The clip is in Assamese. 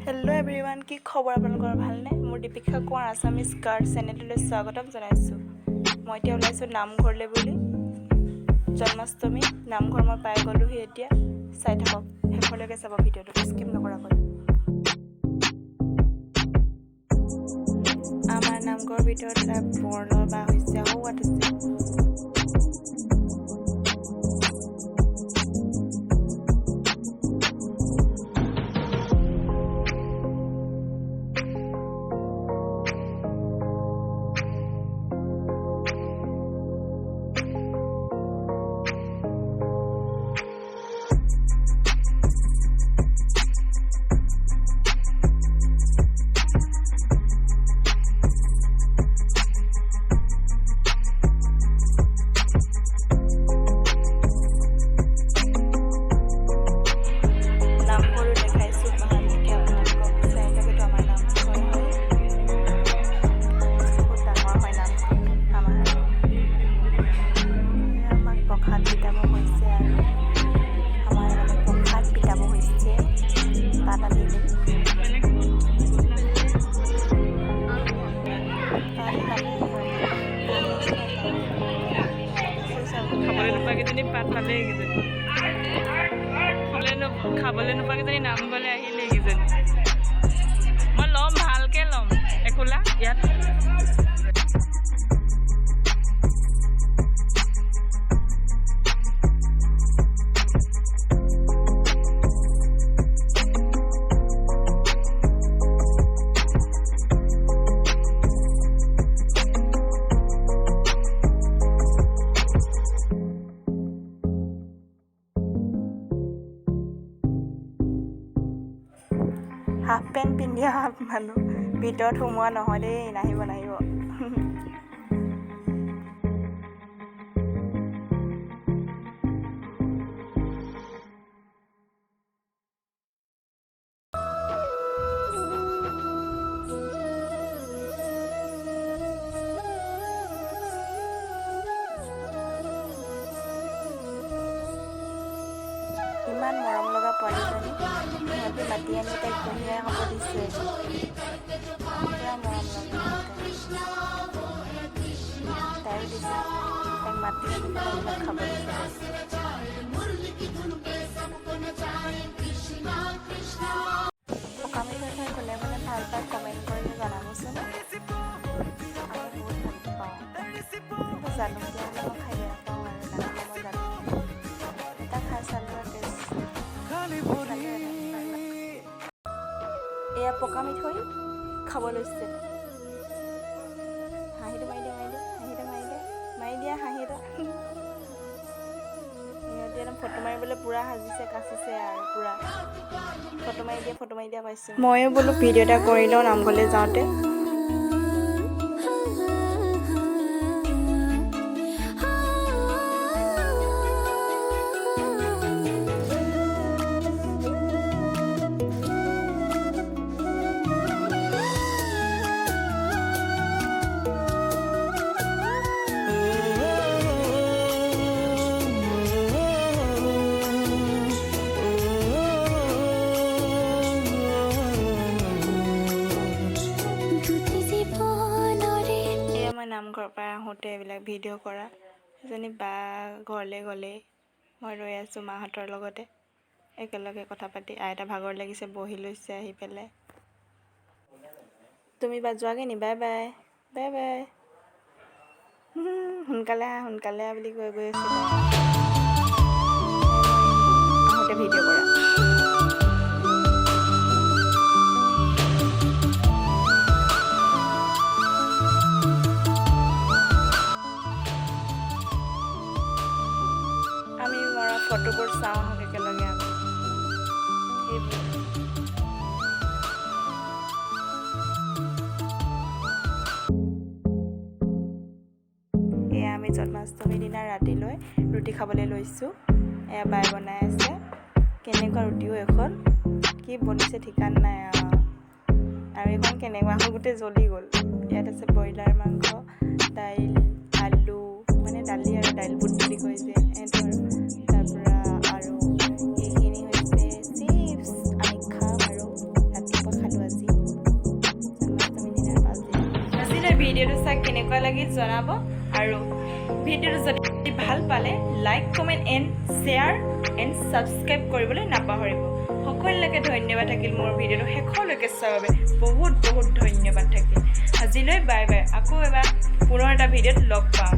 হেল্ল' এভৰিৱান, কি খবৰ আপোনালোকৰ ভালনে? মোৰ দীপিকা কোঁৱৰ আছামিজ গাৰ্ড চেনেললৈ স্বাগতম জনাইছোঁ। মই এতিয়া ওলাইছোঁ নামঘৰলৈ বুলি। জন্মাষ্টমী নামঘৰ মই পাই গ'লোহি এতিয়া। চাই থাকক, শেষলৈকে চাব ভিডিঅ'টো, স্কিপ নকৰাকৈ। আমাৰ নামঘৰৰ ভিতৰত এটা বৰ্ণ বা হৈছে সৌৱাত আছে। খাবলৈ নোপোৱাকেইজনী নামঘৰলৈ আহিলে এইকেইজনী। মই ল'ম, ভালকৈ ল'ম একোলা ইয়াত। হাফ পেণ্ট পিন্ধি অহা মানুহ ভিতৰত সোমোৱা নহয় দেই, নাহিব। ইমান মৰম লগা পোৱালীজনী, সিহঁতে মাতি আনি তাইক কঢ়িয়াই হ'ব দিছে। পুৰা মৰম লগা তাইও দিছে, তাইক মাতি আনি এইবিলাক খাব দিছে। সকামী কথা ক'লে মানে ভাল পাই কমেণ্ট কৰি জনাবচোন। আমি বহুত ভাল পাওঁ। জালুকীয়া হ'লে মই খাই বেয়া পাওঁ আৰু নাখালে মই জালুকীয়া এটা খাই চালোঁ। এয়া পকা মিঠৈ খাব লৈছে। হাঁহিটো মাৰি দিয়া হাঁহি এটা। সিহঁতে একদম ফটো মাৰিবলৈ পূৰা সাজিছে কাচিছে আৰু পূৰা ফটো মাৰি দিয়া পাইছোঁ। ময়ো বোলো ভিডিঅ' এটা কৰি লওঁ নামঘৰলৈ যাওঁতে। নামঘৰৰ পৰা আহোঁতে এইবিলাক ভিডিঅ' কৰা। এজনী বা ঘৰলৈ গ'লেই মই ৰৈ আছোঁ মাহঁতৰ লগতে, একেলগে কথা পাতি। আইতা ভাগৰ লাগিছে, বহি লৈছে আহি পেলাই। তুমি বা যোৱাগৈ নি? Bye bye bye bye. সোনকালে আহ বুলি গৈ আছোঁ। আহোঁতে ভিডিঅ' কৰা। আমি মৰা ফটোবোৰ চাওঁ আহক একেলগে। এয়া আমি জন্মাষ্টমীৰ দিনা ৰাতিলৈ ৰুটি খাবলৈ লৈছোঁ। এয়া বাই বনাই আছে। কেনেকুৱা ৰুটিও এখন, কি বনিছে ঠিকান নাই আৰু এইখন কেনেকুৱা হ'ল, গোটেই জ্বলি গ'ল। ইয়াত আছে ব্ৰইলাৰ মাংস, দাইল, আলু, মানে দালি আৰু দাইল বুট বুলি কয় যে সেইটো, তাৰপৰা আৰু এইখিনি হৈছে চিপছ। আমি খাম আৰু ৰাতিপুৱা ভিডিঅ'টো চাই কেনেকুৱা লাগিল জনাব আৰু ভিডিঅ'টো যদি ভাল পালে like comment and share and subscribe কৰিবলৈ নাপাহৰিব সকলোকে ধন্যবাদ থাকিল মোৰ ভিডিঅ'টো শেষলৈকে চোৱাৰ বাবে বহুত বহুত ধন্যবাদ থাকিল আজিলৈ বাই বাই আকৌ এবাৰ পুনৰ এটা ভিডিঅ'ত লগ পাম